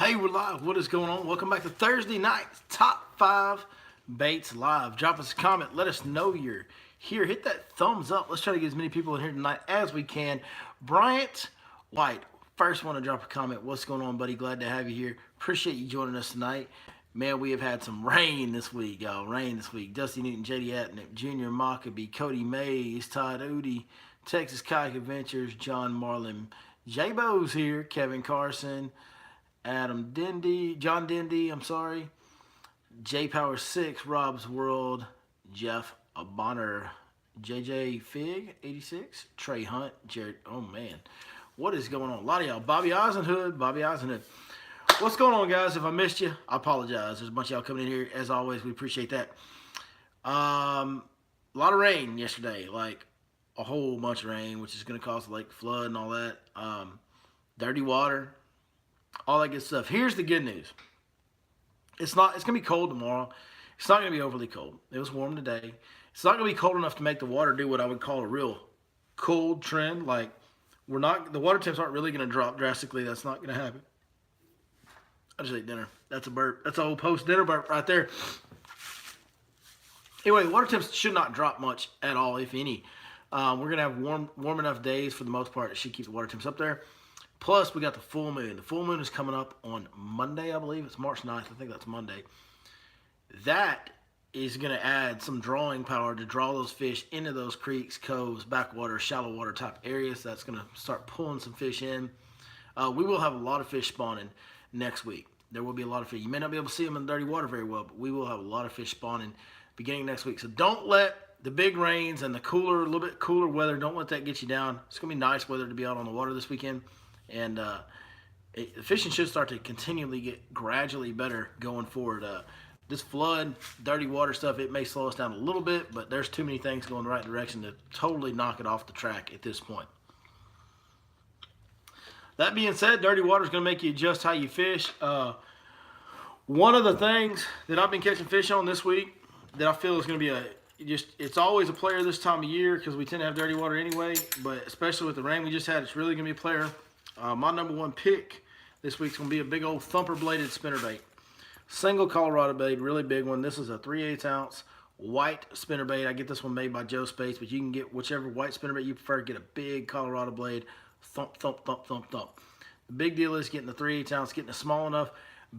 Hey, we're live. What is going on? Welcome back to Thursday night Top 5 Baits Live. Drop us a comment. Let us know you're here. Hit that thumbs up. Let's try to get as many people in here tonight as we can. Bryant White, first one to drop a comment. What's going on, buddy? Glad to have you here. Appreciate you joining us tonight. Man, we have had some rain this week, y'all. Rain this week. Dusty Newton, JD Atnick, Junior Mockabee, Cody Mays, Todd Udi, Texas Kayak Adventures, John Marlin, J-Bo's here, Kevin Carson, Adam Dindy, John Dindy, I'm sorry. J Power 6, Rob's World, Jeff Bonner, JJ Fig, 86, Trey Hunt, Jared. Oh man, what is going on? A lot of y'all. Bobby Eisenhood. What's going on, guys? If I missed you, I apologize. There's a bunch of y'all coming in here. As always, we appreciate that. A lot of rain yesterday, like a whole bunch of rain, which is going to cause like flood and all that. Dirty water. All that good stuff. Here's the good news. It's going to be cold tomorrow. It's not going to be overly cold. It was warm today. It's not going to be cold enough to make the water do what I would call a real cold trend. Like, the water temps aren't really going to drop drastically. That's not going to happen. I just ate dinner. That's a burp. That's a whole post-dinner burp right there. Anyway, water temps should not drop much at all, if any. We're going to have warm enough days for the most part. It should keep the water temps up there. Plus, we got the full moon. The full moon is coming up on Monday, I believe. It's March 9th. I think that's Monday. That is going to add some drawing power to draw those fish into those creeks, coves, backwater, shallow water type areas. That's going to start pulling some fish in. We will have a lot of fish spawning next week. There will be a lot of fish. You may not be able to see them in dirty water very well, but we will have a lot of fish spawning beginning next week. So don't let the big rains and the a little bit cooler weather, don't let that get you down. It's going to be nice weather to be out on the water this weekend. And the fishing should start to continually get gradually better going forward. This flood, dirty water stuff, it may slow us down a little bit, but there's too many things going the right direction to totally knock it off the track at this point. That being said, dirty water is going to make you adjust how you fish. One of the things that I've been catching fish on this week that I feel is going to be it's always a player this time of year because we tend to have dirty water anyway, but especially with the rain we just had, it's really going to be a player. My number one pick this week's going to be a big old thumper bladed spinnerbait. Single Colorado bait, really big one. This is a 3/8 ounce white spinnerbait. I get this one made by Joe Space, but you can get whichever white spinnerbait you prefer. Get a big Colorado blade. Thump, thump, thump, thump, thump. The big deal is getting the 3/8 ounce, getting a small enough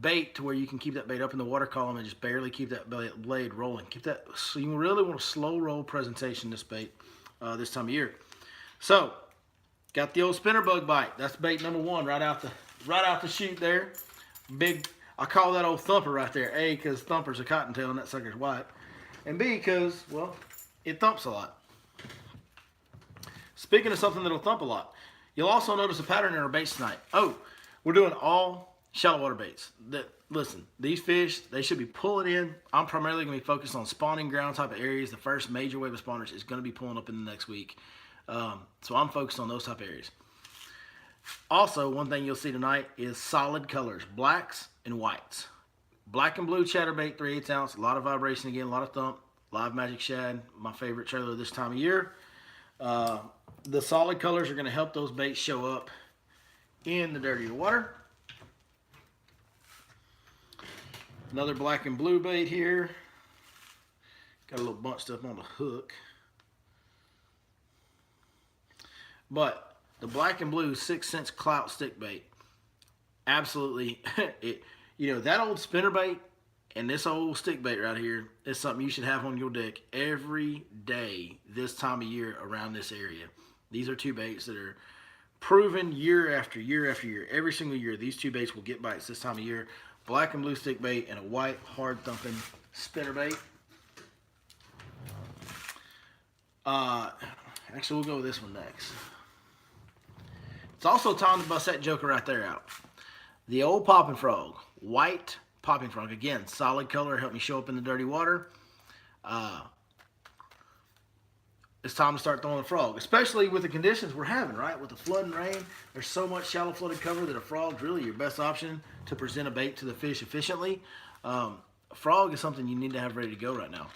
bait to where you can keep that bait up in the water column and just barely keep that blade rolling. Keep that, so you really want a slow roll presentation this bait this time of year. So, got the old spinner bug bite. That's bait number one right out the chute there. Big, I call that old thumper right there. A, because thumper's a cottontail and that sucker's white. And B, because, well, it thumps a lot. Speaking of something that'll thump a lot, you'll also notice a pattern in our baits tonight. Oh, we're doing all shallow water baits. Listen, these fish, they should be pulling in. I'm primarily going to be focused on spawning ground type of areas. The first major wave of spawners is going to be pulling up in the next week. So I'm focused on those type of areas. Also, one thing you'll see tonight is solid colors, blacks and whites. Black and blue chatterbait, 3/8 ounce, a lot of vibration again, a lot of thump. Live Magic Shad, my favorite trailer this time of year. The solid colors are going to help those baits show up in the dirtier water. Another black and blue bait here. Got a little bunched up on the hook. But the black and blue 6 cents clout stick bait, absolutely, that old spinnerbait and this old stick bait right here is something you should have on your deck every day this time of year around this area. These are two baits that are proven year after year after year. Every single year, these two baits will get bites this time of year. Black and blue stick bait and a white hard thumping spinnerbait. Actually, we'll go with this one next. It's also time to bust that joker right there out. The old popping frog, white popping frog. Again, solid color, help me show up in the dirty water. It's time to start throwing the frog, especially with the conditions we're having, right? With the flood and rain, there's so much shallow flooded cover that a frog's really your best option to present a bait to the fish efficiently. A frog is something you need to have ready to go right now.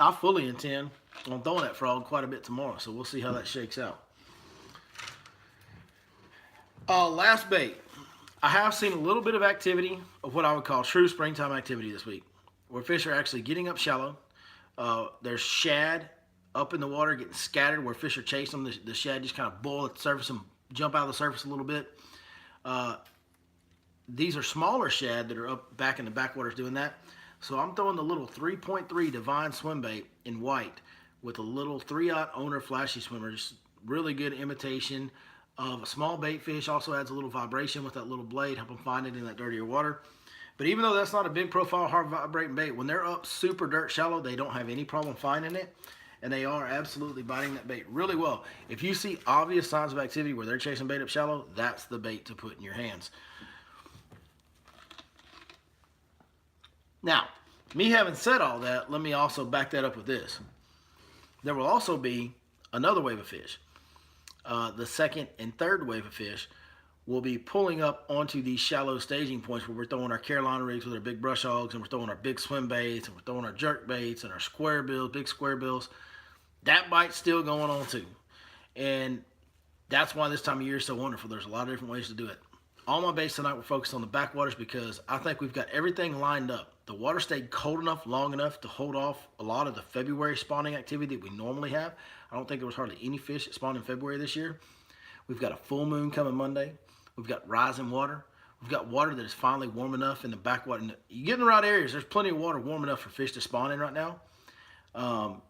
I fully intend on throwing that frog quite a bit tomorrow, so we'll see how that shakes out. Last bait. I have seen a little bit of activity of what I would call true springtime activity this week, where fish are actually getting up shallow. There's shad up in the water getting scattered where fish are chasing them. The shad just kind of boil at the surface and jump out of the surface a little bit. These are smaller shad that are up back in the backwaters doing that. So I'm throwing the little 3.3 Divine swim bait in white with a little 3/0 Owner Flashy Swimmer. Just really good imitation of a small bait fish. Also adds a little vibration with that little blade, help them find it in that dirtier water. But even though that's not a big profile, hard vibrating bait, when they're up super dirt shallow, they don't have any problem finding it. And they are absolutely biting that bait really well. If you see obvious signs of activity where they're chasing bait up shallow, that's the bait to put in your hands. Now, me having said all that, let me also back that up with this. There will also be another wave of fish. The second and third wave of fish will be pulling up onto these shallow staging points where we're throwing our Carolina rigs with our big brush hogs, and we're throwing our big swim baits, and we're throwing our jerk baits and our square bills, big square bills. That bite's still going on too. And that's why this time of year is so wonderful. There's a lot of different ways to do it. All my baits tonight were focused on the backwaters because I think we've got everything lined up. The water stayed cold enough, long enough to hold off a lot of the February spawning activity that we normally have. I don't think there was hardly any fish that spawned in February this year. We've got a full moon coming Monday. We've got rising water. We've got water that is finally warm enough in the backwater. You get in the right areas, there's plenty of water warm enough for fish to spawn in right now.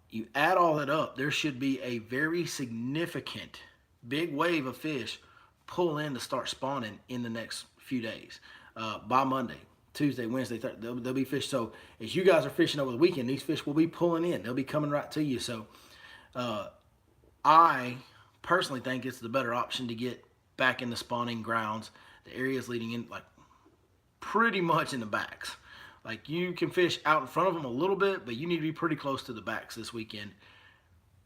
You add all that up, there should be a very significant big wave of fish pull in to start spawning in the next few days. By Monday, Tuesday, Wednesday, Thursday, there'll be fish. So as you guys are fishing over the weekend, these fish will be pulling in. They'll be coming right to you. So I personally think it's the better option to get back in the spawning grounds. The areas leading in, like pretty much in the backs. Like you can fish out in front of them a little bit, but you need to be pretty close to the backs this weekend,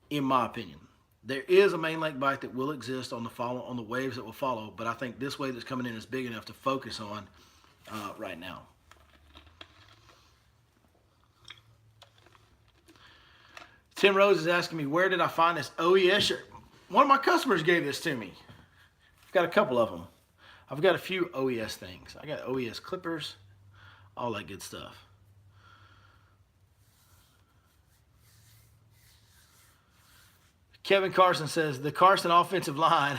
in my opinion. There is a main lake bite that will exist on the waves that will follow, but I think this wave that's coming in is big enough to focus on right now. Tim Rose is asking me, where did I find this OES shirt? One of my customers gave this to me. I've got a couple of them. I've got a few OES things. I got OES clippers, all that good stuff. Kevin Carson says, the Carson offensive line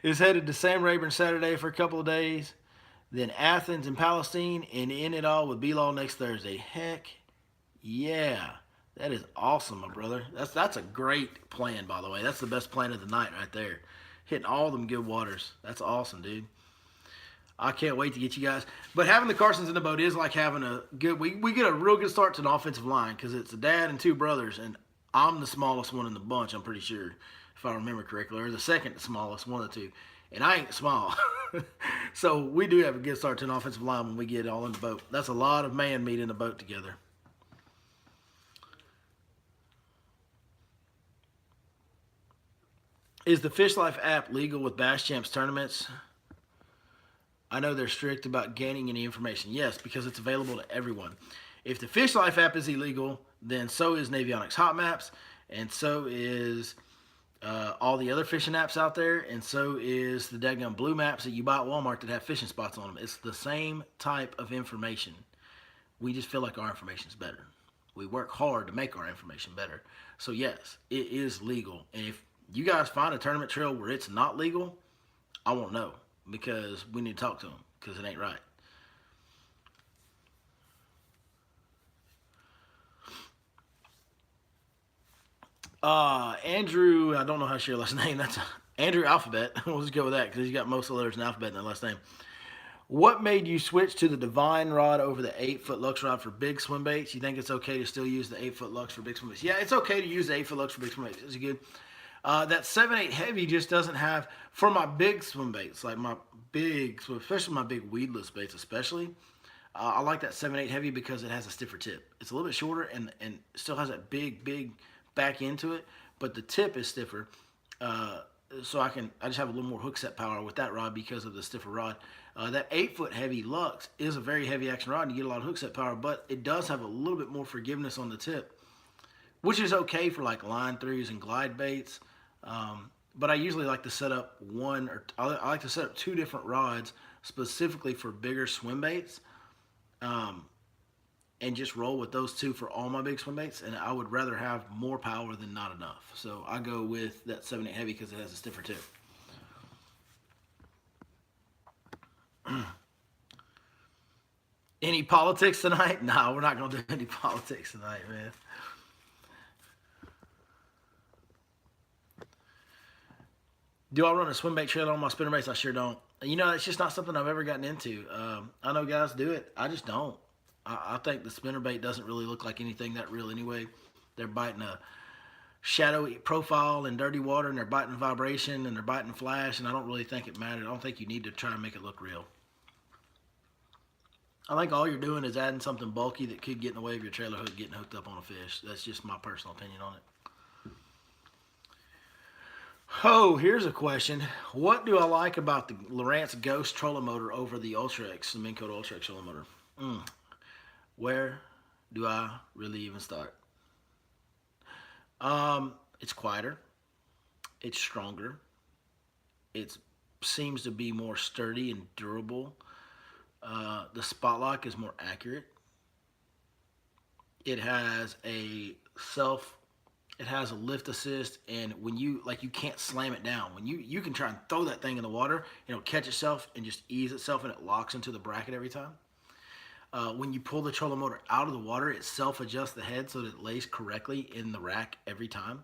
is headed to Sam Rayburn Saturday for a couple of days, then Athens and Palestine, and in it all with B-Law next Thursday. Heck yeah. That is awesome, my brother. That's a great plan, by the way. That's the best plan of the night right there. Hitting all them good waters. That's awesome, dude. I can't wait to get you guys. But having the Carsons in the boat is like having a good... We get a real good start to an offensive line because it's a dad and two brothers, and I'm the smallest one in the bunch, I'm pretty sure, if I remember correctly. Or the second smallest, one of the two. And I ain't small. So we do have a good start to an offensive line when we get all in the boat. That's a lot of man meat in the boat together. Is the Fish Life app legal with Bass Champs tournaments? I know they're strict about gaining any information. Yes, because it's available to everyone. If the Fish Life app is illegal, then so is Navionics Hot Maps, and so is all the other fishing apps out there, and so is the daggum blue maps that you buy at Walmart that have fishing spots on them. It's the same type of information. We just feel like our information is better. We work hard to make our information better. So yes, it is legal. And if you guys find a tournament trail where it's not legal, I won't know, because we need to talk to them, because it ain't right. Andrew, I don't know how to share your last name. That's Andrew Alphabet. We'll just go with that because he's got most of the letters in alphabet in that last name. What made you switch to the Divine rod over the 8-foot Lux rod for big swim baits? You think it's okay to still use the 8-foot Lux for big swim baits? Yeah, it's okay to use the 8-foot Lux for big swim baits. It's good. That 7/8 heavy just doesn't have, for my big swim baits, like my big, especially my big weedless baits especially, I like that 7/8 heavy because it has a stiffer tip. It's a little bit shorter and still has that big back into it, but the tip is stiffer. So I just have a little more hook set power with that rod because of the stiffer rod. That 8-foot heavy Lux is a very heavy action rod and you get a lot of hook set power, but it does have a little bit more forgiveness on the tip, which is okay for like line throughs and glide baits. But I usually like to set up I like to set up 2 different rods specifically for bigger swim baits, and just roll with those two for all my big swim baits. And I would rather have more power than not enough. So I go with that 7/8 heavy because it has a stiffer tip. Any politics tonight? No, we're not going to do any politics tonight, man. Do I run a swim bait trailer on my spinnerbaits? I sure don't. You know, it's just not something I've ever gotten into. I know guys do it. I just don't. I think the spinnerbait doesn't really look like anything that real anyway. They're biting a shadowy profile in dirty water, and they're biting vibration, and they're biting flash, and I don't really think it matters. I don't think you need to try and make it look real. I think all you're doing is adding something bulky that could get in the way of your trailer hook getting hooked up on a fish. That's just my personal opinion on it. Oh, here's a question. What do I like about the Lowrance Ghost trolling motor over the Ultrex, the Minn Kota Ultrex trolling motor? Where do I really even start? It's quieter. It's stronger. It seems to be more sturdy and durable. The spot lock is more accurate. It has a lift assist, and when you can't slam it down. When you can try and throw that thing in the water, it'll catch itself and just ease itself, and it locks into the bracket every time. When you pull the trolling motor out of the water, it self-adjusts the head so that it lays correctly in the rack every time,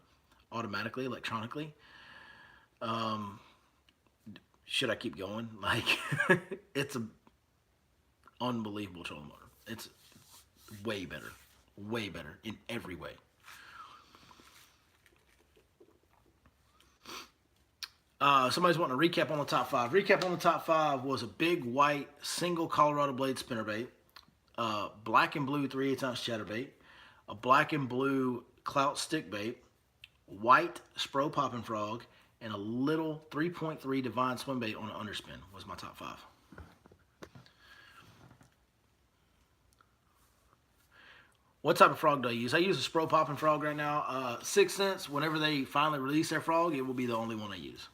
automatically, electronically. Should I keep going? It's a unbelievable trolling motor. It's way better in every way. Somebody's wanting a recap on the top 5. Recap on the top 5 was a big white single Colorado blade spinnerbait, black and blue 3/8 ounce chatterbait, a black and blue clout stick bait, white Spro Poppin' Frog, and a little 3.3 Divine swim bait on an underspin was my top 5. What type of frog do I use? I use a Spro Poppin' Frog right now. 6 cents. Whenever they finally release their frog, it will be the only one I use.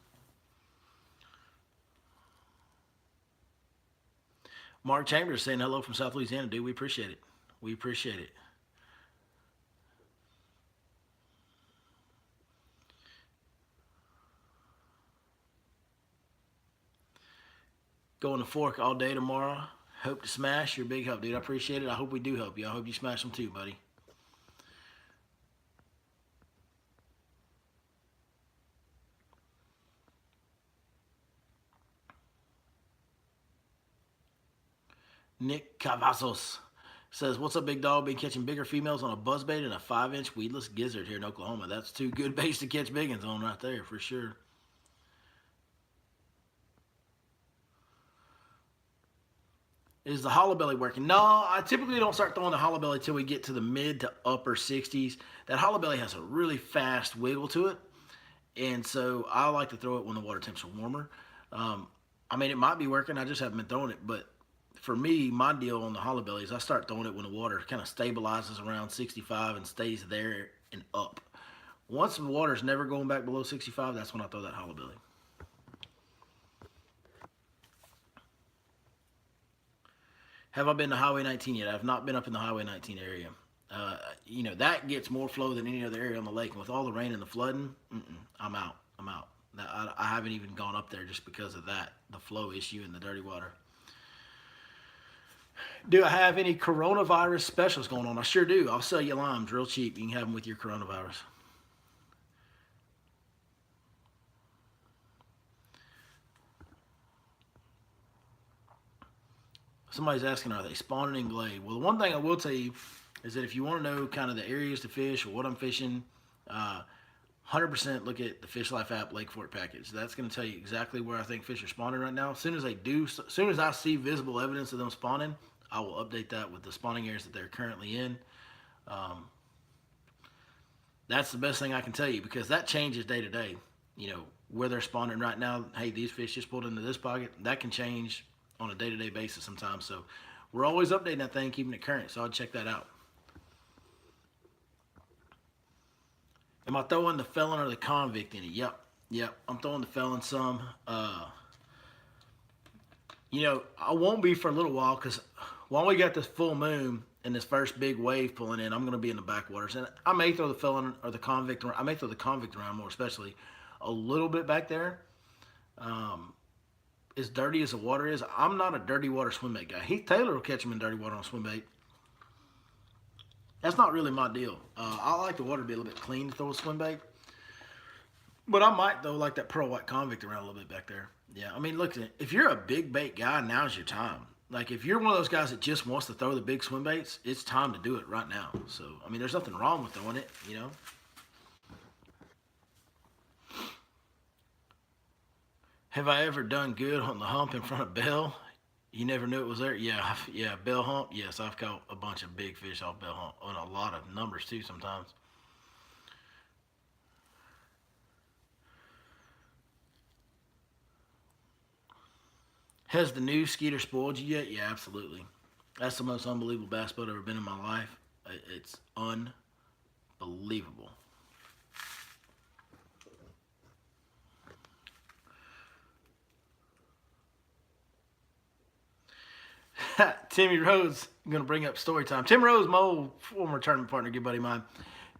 Mark Chambers saying hello from South Louisiana. Dude, we appreciate it. We appreciate it. Going to Fork all day tomorrow. Hope to smash. You're a big help, dude. I appreciate it. I hope we do help you. I hope you smash them too, buddy. Nick Cavazos says, what's up, big dog? Been catching bigger females on a buzzbait and a 5-inch weedless gizzard here in Oklahoma. That's 2 good baits to catch big ones on right there, for sure. Is the hollow belly working? No, I typically don't start throwing the hollow belly till we get to the mid to upper 60s. That hollow belly has a really fast wiggle to it, and so I like to throw it when the water temps are warmer. I mean, it might be working. I just haven't been throwing it, but for me, my deal on the hollow belly is I start throwing it when the water kind of stabilizes around 65 and stays there and up. Once the water's never going back below 65, that's when I throw that hollow belly. Have I been to Highway 19 yet? I have not been up in the Highway 19 area. You know, that gets more flow than any other area on the lake. And with all the rain and the flooding, I'm out. I haven't even gone up there just because of that, the flow issue and the dirty water. Do I have any coronavirus specials going on? I sure do. I'll sell you limes real cheap. You can have them with your coronavirus. Somebody's asking, are they spawning in Glade? Well, the one thing I will tell you is that if you want to know kind of the areas to fish or what I'm fishing, 100% look at the Fish Life app Lake Fork package. That's going to tell you exactly where I think fish are spawning right now. As soon as I see visible evidence of them spawning, I will update that with the spawning areas that they're currently in. That's the best thing I can tell you because that changes day to day. You know, where they're spawning right now, hey, these fish just pulled into this pocket. That can change on a day-to-day basis sometimes. So we're always updating that thing, keeping it current. So I'll check that out. Am I throwing the felon or the convict in it? Yep. I'm throwing the felon some. You know, I won't be for a little while because while we got this full moon and this first big wave pulling in, I'm going to be in the backwaters, and I may throw the felon or the convict. I may throw the convict around more, especially a little bit back there. Um, as dirty as the water is, I'm not a dirty water swim bait guy. Heath Taylor will catch him in dirty water on swim bait. That's not really my deal. I like the water to be a little bit clean to throw a swim bait. But I might, though, like that pearl white convict around a little bit back there. Yeah, I mean, look, if you're a big bait guy, now's your time. Like, if you're one of those guys that just wants to throw the big swim baits, it's time to do it right now. So, I mean, there's nothing wrong with throwing it, you know. Have I ever done good on the hump in front of Bell? You never knew it was there? Yeah, yeah, Bell hump. Yes, I've caught a bunch of big fish off Bell hump, on a lot of numbers, too, sometimes. Has the new Skeeter spoiled you yet? Yeah, absolutely. That's the most unbelievable bass boat I've ever been in my life. It's unbelievable. Timmy Rhodes, I'm going to bring up story time. Tim Rhodes, my old former tournament partner, good buddy of mine.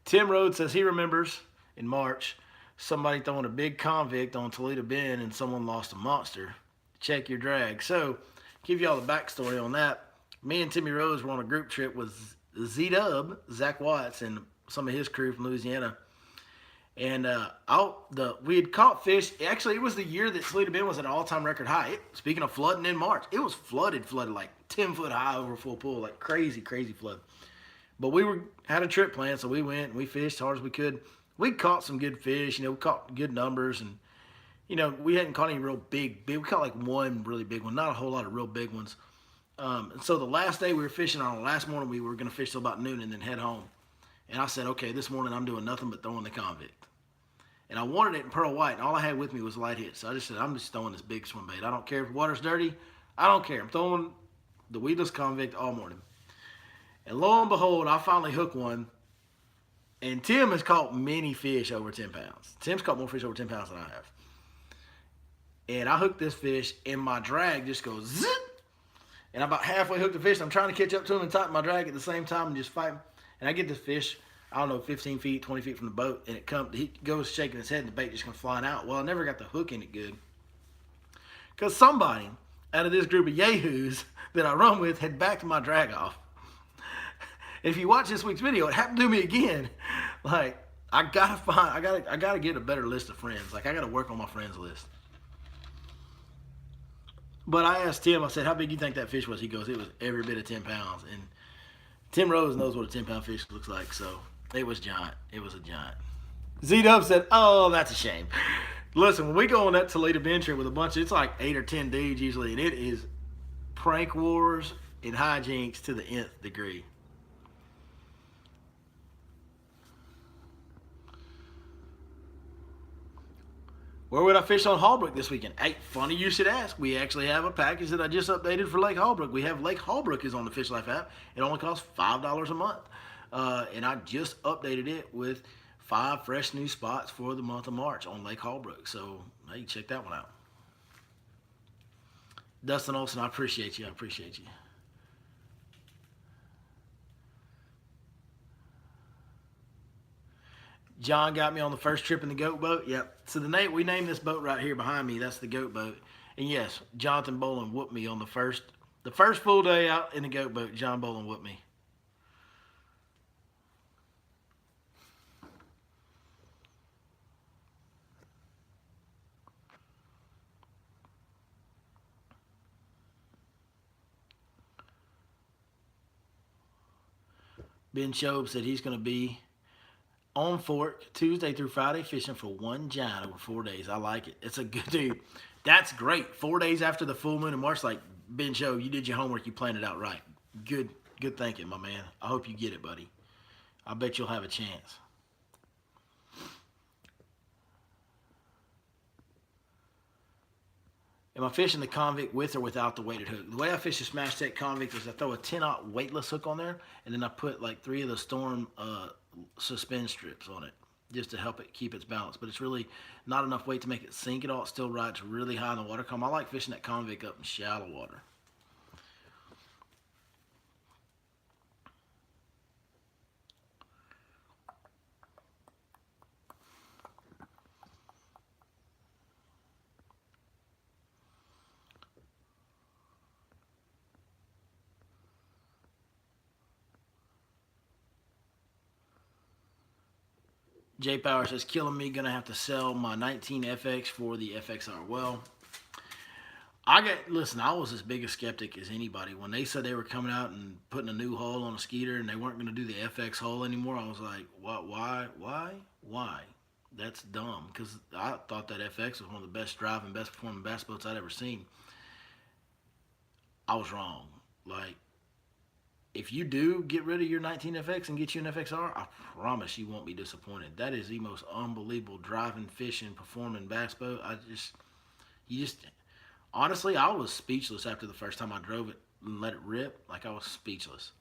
Tim Rhodes says he remembers in March somebody throwing a big convict on Toledo Bend and someone lost a monster. Check your drag. So, give y'all the backstory on that. Me and Timmy Rhodes were on a group trip with Z-Dub, Zach Watts, and some of his crew from Louisiana. And we had caught fish. Actually, it was the year that Toledo Bend was at an all-time record high. Speaking of flooding in March, it was flooded like 10 foot high over full pool, like crazy flood. But we had a trip planned, so we went and we fished as hard as we could. We caught some good fish. You know, we caught good numbers, and you know, we hadn't caught any real big. We caught like one really big one, not a whole lot of real big ones. And so the last day we were fishing on, the last morning we were going to fish till about noon and then head home. And I said, okay, this morning I'm doing nothing but throwing the convict. And I wanted it in pearl white, and all I had with me was light hits. So I just said, I'm just throwing this big swim bait. I don't care if the water's dirty. I don't care. I'm throwing the weedless convict all morning. And lo and behold, I finally hooked one. And Tim has caught many fish over 10 pounds. Tim's caught more fish over 10 pounds than I have. And I hooked this fish, and my drag just goes zip. And I about halfway hooked the fish. I'm trying to catch up to him and tighten my drag at the same time and just fight. And I get this fish, I don't know, 15 feet, 20 feet from the boat, and he goes shaking his head, and the bait just comes flying out. Well, I never got the hook in it good. Because somebody out of this group of yahoos that I run with had backed my drag off. If you watch this week's video, it happened to me again. Like, I gotta get a better list of friends. Like, I gotta work on my friends list. But I asked Tim, I said, how big do you think that fish was? He goes, it was every bit of 10 pounds. And Tim Rose knows what a 10-pound fish looks like, so it was giant. It was a giant. Z-Dub said, oh, that's a shame. Listen, when we go on that Toledo Bend trip with a bunch, it's like 8 or 10 dudes usually, and it is prank wars and hijinks to the nth degree. Where would I fish on Holbrook this weekend? Hey, funny you should ask. We actually have a package that I just updated for Lake Holbrook. We have Lake Holbrook is on the Fish Life app. It only costs $5 a month. And I just updated it with 5 fresh new spots for the month of March on Lake Holbrook. So, hey, check that one out. Dustin Olson, I appreciate you. I appreciate you. John got me on the first trip in the goat boat. Yep. So we named this boat right here behind me. That's the goat boat. And yes, Jonathan Bolin whooped me on the first full day out in the goat boat. John Bolin whooped me. Ben Shobe said he's going to be on Fork Tuesday through Friday fishing for one giant over 4 days. I like it. It's a good dude. That's great. 4 days after the full moon in March, like Ben Shobe, you did your homework. You planned it out right. Good thinking, my man. I hope you get it, buddy. I bet you'll have a chance. Am I fishing the convict with or without the weighted hook? The way I fish a Smash Tech convict is I throw a 10-aught weightless hook on there, and then I put like 3 of the Storm suspend strips on it. just to help it keep its balance. But it's really not enough weight to make it sink at all. It still rides really high in the water column. I like fishing that convict up in shallow water. J Power says, killing me, gonna have to sell my 19 FX for the FXR. Well, listen, I was as big a skeptic as anybody. When they said they were coming out and putting a new hull on a Skeeter and they weren't gonna do the FX hull anymore, I was like, what, why? That's dumb, because I thought that FX was one of the best driving, best performing bass boats I'd ever seen. I was wrong. Like, if you do get rid of your 19FX and get you an FXR, I promise you won't be disappointed. That is the most unbelievable driving, fishing, performing bass boat. Honestly, I was speechless after the first time I drove it and let it rip. Like, I was speechless.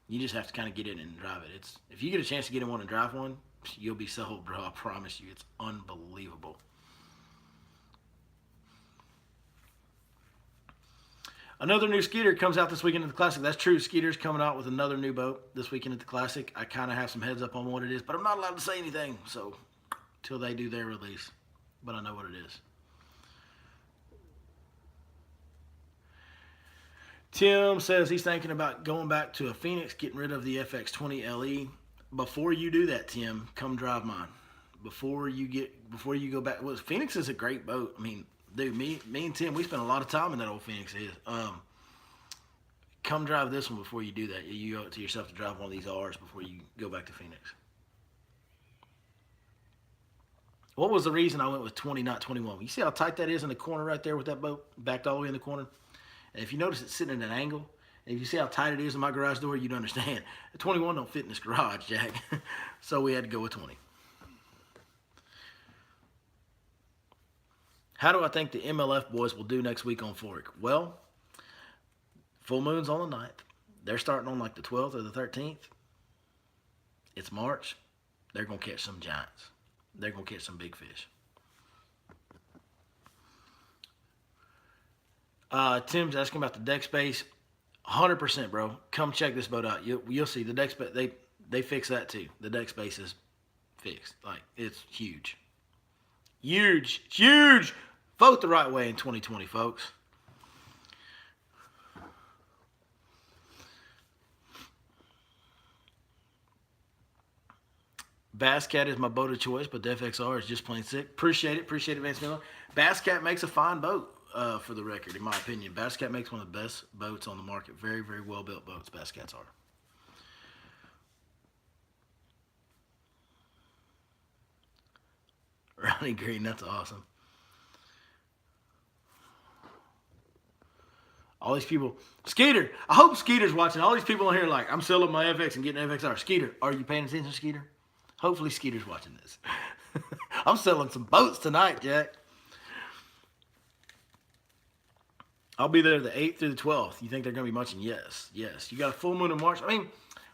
You just have to kind of get in and drive it. If you get a chance to get in one and drive one, you'll be sold, bro. I promise you. It's unbelievable. Another new Skeeter comes out this weekend at the Classic. That's true. Skeeter's coming out with another new boat this weekend at the Classic. I kind of have some heads up on what it is, but I'm not allowed to say anything, so till they do their release. But I know what it is. Tim says he's thinking about going back to a Phoenix, getting rid of the FX20 LE. Before you do that, Tim, come drive mine. Before you go back, well, Phoenix is a great boat. I mean, dude, me and Tim, we spent a lot of time in that old Phoenix. Come drive this one before you do that. You owe it to yourself to drive one of these R's before you go back to Phoenix. What was the reason I went with 20, not 21? You see how tight that is in the corner right there with that boat backed all the way in the corner? And if you notice it's sitting at an angle, and if you see how tight it is in my garage door, you'd understand. The 21 don't fit in this garage, Jack. So we had to go with 20. How do I think the MLF boys will do next week on Fork? Well, full moon's on the 9th. They're starting on like the 12th or the 13th. It's March. They're going to catch some giants. They're going to catch some big fish. Tim's asking about the deck space. 100%, bro. Come check this boat out. You'll see the deck space. They fix that too. The deck space is fixed. Like, it's huge. Huge. Vote the right way in 2020, folks. Bass Cat is my boat of choice, but the FXR is just plain sick. Appreciate it, Vance Miller. Bass Cat makes a fine boat, for the record, in my opinion. Bass Cat makes one of the best boats on the market. Very, very well-built boats, Bass Cats are. Ronnie Green, that's awesome. All these people, Skeeter, I hope Skeeter's watching. All these people on here like, I'm selling my FX and getting an FXR. Skeeter, are you paying attention, Skeeter? Hopefully Skeeter's watching this. I'm selling some boats tonight, Jack. I'll be there the 8th through the 12th. You think they're going to be munching? Yes. You got a full moon in March. I mean,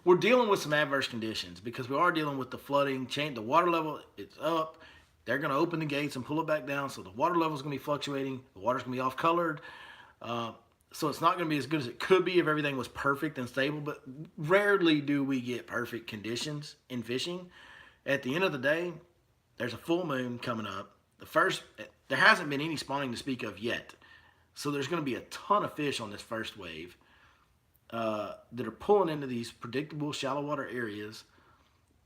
we're dealing with some adverse conditions because we are dealing with the flooding. The water level, it's up. They're going to open the gates and pull it back down, so the water level is going to be fluctuating. The water's going to be off-colored. So it's not going to be as good as it could be if everything was perfect and stable, but rarely do we get perfect conditions in fishing. At the end of the day, there's a full moon coming up. There hasn't been any spawning to speak of yet. So there's going to be a ton of fish on this first wave that are pulling into these predictable shallow water areas.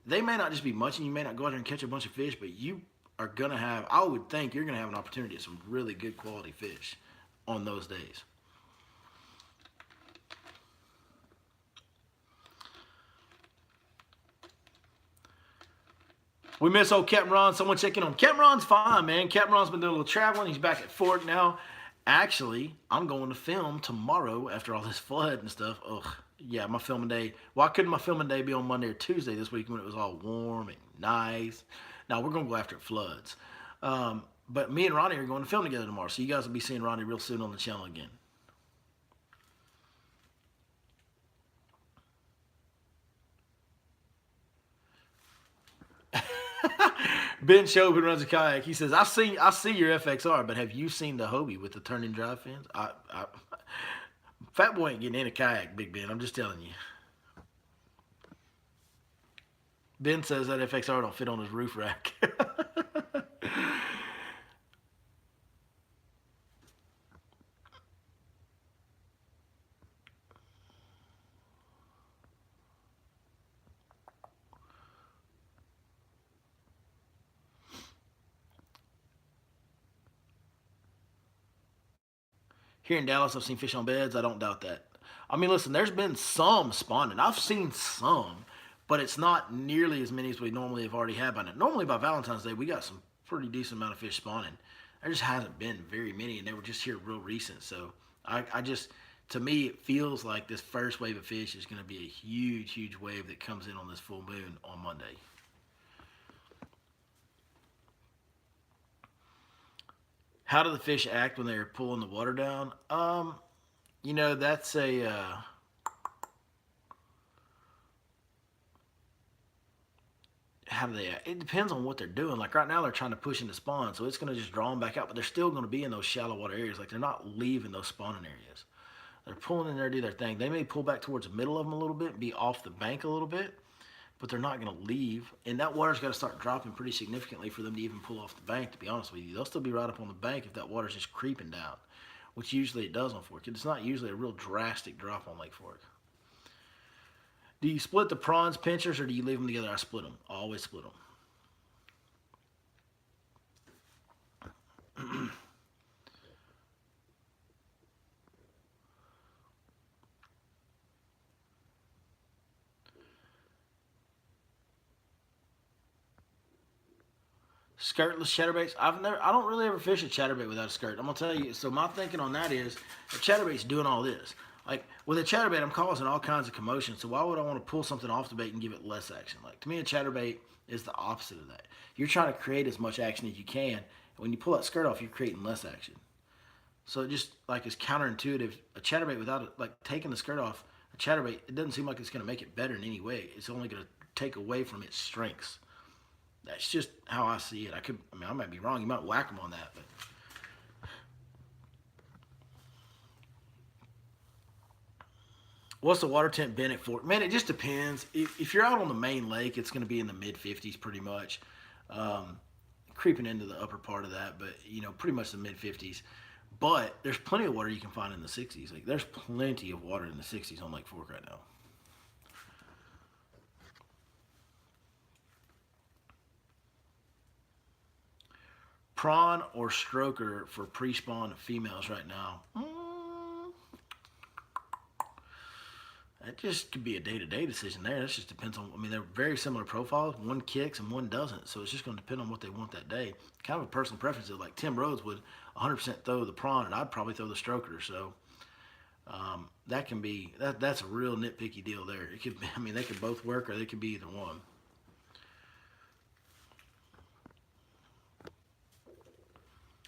They may not just be munching. You may not go out there and catch a bunch of fish, but you are going to have, I would think you're going to have an opportunity at some really good quality fish on those days. We miss old Captain Ron. Someone checking on. Captain Ron's fine, man. Captain Ron's been doing a little traveling. He's back at Fork now. Actually, I'm going to film tomorrow after all this flood and stuff. Ugh, yeah, my filming day. Why couldn't my filming day be on Monday or Tuesday this week when it was all warm and nice? Now, we're going to go after it floods. But me and Ronnie are going to film together tomorrow. So you guys will be seeing Ronnie real soon on the channel again. Ben Shobin runs a kayak. He says, I see your FXR, but have you seen the Hobie with the turning drive fins? Fat boy ain't getting in a kayak, Big Ben. I'm just telling you. Ben says that FXR don't fit on his roof rack. Here in Dallas, I've seen fish on beds. I don't doubt that. I mean, listen, there's been some spawning. I've seen some, but it's not nearly as many as we normally have already had by now. Normally by Valentine's Day, we got some pretty decent amount of fish spawning. There just hasn't been very many, and they were just here real recent. So I just, to me, it feels like this first wave of fish is going to be a huge, huge wave that comes in on this full moon on Monday. How do the fish act when they're pulling the water down? That's a how do they act? It depends on what they're doing. Like right now, they're trying to push into spawn, so it's going to just draw them back out. But they're still going to be in those shallow water areas. Like they're not leaving those spawning areas. They're pulling in there to do their thing. They may pull back towards the middle of them a little bit, and be off the bank a little bit, but they're not going to leave. And that water's got to start dropping pretty significantly for them to even pull off the bank, to be honest with you. They'll still be right up on the bank if that water's just creeping down, which usually it does on Fork. It's not usually a real drastic drop on Lake Fork. Do you split the prawns pinchers or do you leave them together? I split them. I always split them. Skirtless chatterbaits. I don't really ever fish a chatterbait without a skirt. I'm gonna tell you. So my thinking on that is, a chatterbait's doing all this. Like with a chatterbait, I'm causing all kinds of commotion. So why would I want to pull something off the bait and give it less action? Like to me, a chatterbait is the opposite of that. You're trying to create as much action as you can. And when you pull that skirt off, you're creating less action. So it just like is counterintuitive. A chatterbait without like taking the skirt off, a chatterbait, it doesn't seem like it's gonna make it better in any way. It's only gonna take away from its strengths. That's just how I see it. I might be wrong. You might whack them on that, but what's the water temp been at Fort? Man, it just depends. If you're out on the main lake, it's going to be in the mid 50s pretty much, um, creeping into the upper part of that, but pretty much the mid 50s. But there's plenty of water you can find in the 60s. Like there's plenty of water in the 60s on Lake Fork right now. Prawn or stroker for pre-spawn females right now? That just could be a day-to-day decision there. That just depends on, I mean, they're very similar profiles. One kicks and one doesn't. So it's just going to depend on what they want that day. Kind of a personal preference. Like Tim Rhodes would 100% throw the prawn, and I'd probably throw the stroker. So that can be, that's a real nitpicky deal there. It could be, I mean, they could both work or they could be either one.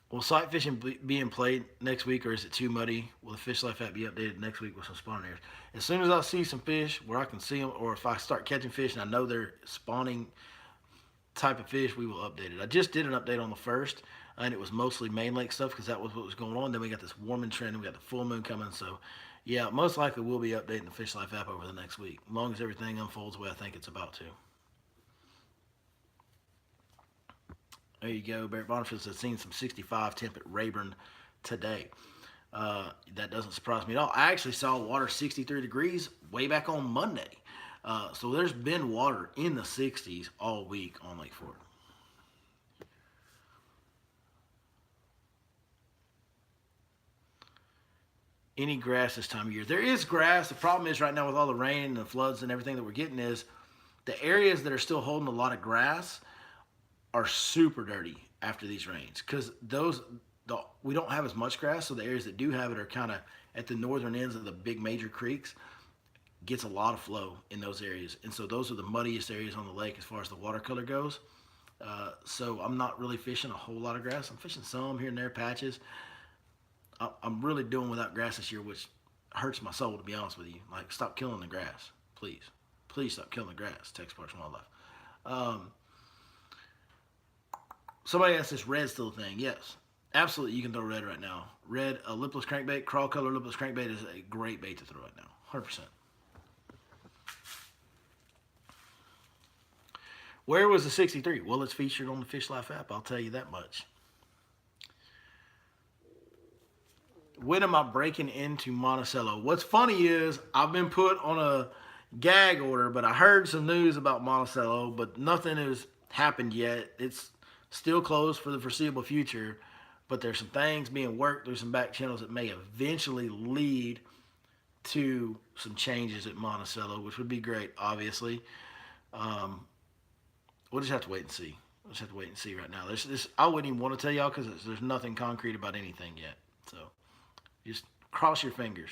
Will sight fishing be in play next week, or is it too muddy? Will the Fish Life app be updated next week with some spawning areas? As soon as I see some fish where I can see them, or if I start catching fish and I know they're spawning type of fish, we will update it. I just did an update on the first, and it was mostly main lake stuff because that was what was going on. Then we got this warming trend, and we got the full moon coming. So, yeah, most likely we'll be updating the Fish Life app over the next week, as long as everything unfolds the way I think it's about to. There you go. Barrett Boniface has seen some 65 temp at Rayburn today. That doesn't surprise me at all. I actually saw water 63 degrees way back on Monday. So there's been water in the 60s all week on Lake Fork. Any grass this time of year? There is grass. The problem is right now with all the rain and the floods and everything that we're getting is the areas that are still holding a lot of grass are super dirty after these rains because we don't have as much grass, so the areas that do have it are kind of at the northern ends of the big major creeks. Gets a lot of flow in those areas, and so those are the muddiest areas on the lake as far as the watercolor goes. So I'm not really fishing a whole lot of grass. I'm fishing some here and there patches. I'm really doing without grass this year, which hurts my soul, to be honest with you. Like, stop killing the grass, please. Please stop killing the grass, Texas Parks and Wildlife. Somebody asked, this red still a thing? Yes, absolutely. You can throw red right now. Red, a lipless crankbait, crawl color lipless crankbait is a great bait to throw right now. 100%. Where was the 63? Well, it's featured on the Fish Life app. I'll tell you that much. When am I breaking into Monticello? What's funny is I've been put on a gag order, but I heard some news about Monticello, but nothing has happened yet. It's still closed for the foreseeable future, but there's some things being worked through some back channels that may eventually lead to some changes at Monticello, which would be great, obviously. We'll just have to wait and see. We'll just have to wait and see right now. I wouldn't even want to tell y'all because there's nothing concrete about anything yet. So just cross your fingers.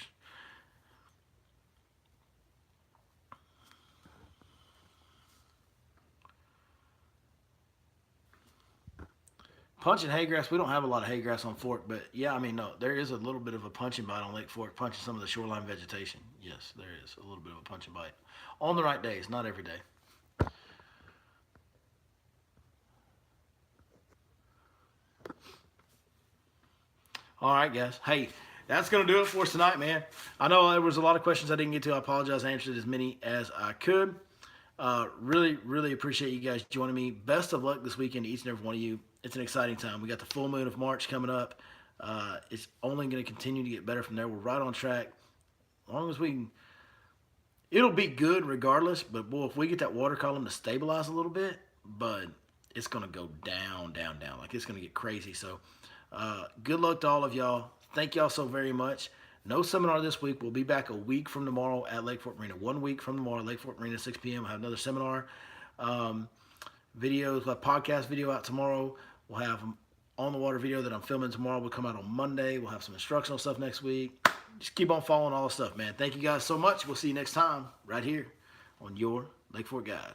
Punching haygrass, we don't have a lot of haygrass on Fork, but yeah, I mean, no, there is a little bit of a punching bite on Lake Fork, punching some of the shoreline vegetation. Yes, there is a little bit of a punching bite. On the right days, not every day. All right, guys. Hey, that's going to do it for us tonight, man. I know there was a lot of questions I didn't get to. I apologize. I answered as many as I could. Really, really appreciate you guys joining me. Best of luck this weekend to each and every one of you. It's an exciting time. We got the full moon of March coming up. It's only going to continue to get better from there. We're right on track. As long as we can, it'll be good regardless. But, boy, if we get that water column to stabilize a little bit, but it's going to go down, down, down. Like, it's going to get crazy. So, good luck to all of y'all. Thank y'all so very much. No seminar this week. We'll be back a week from tomorrow at Lake Fork Marina. 1 week from tomorrow, Lake Fork Marina, 6 p.m. We'll have another seminar. Videos, we'll have podcast video out tomorrow. We'll have on the water video that I'm filming tomorrow will come out on Monday. We'll have some instructional stuff next week. Just keep on following all the stuff, man. Thank you guys so much. We'll see you next time right here on your Lake Fork Guide.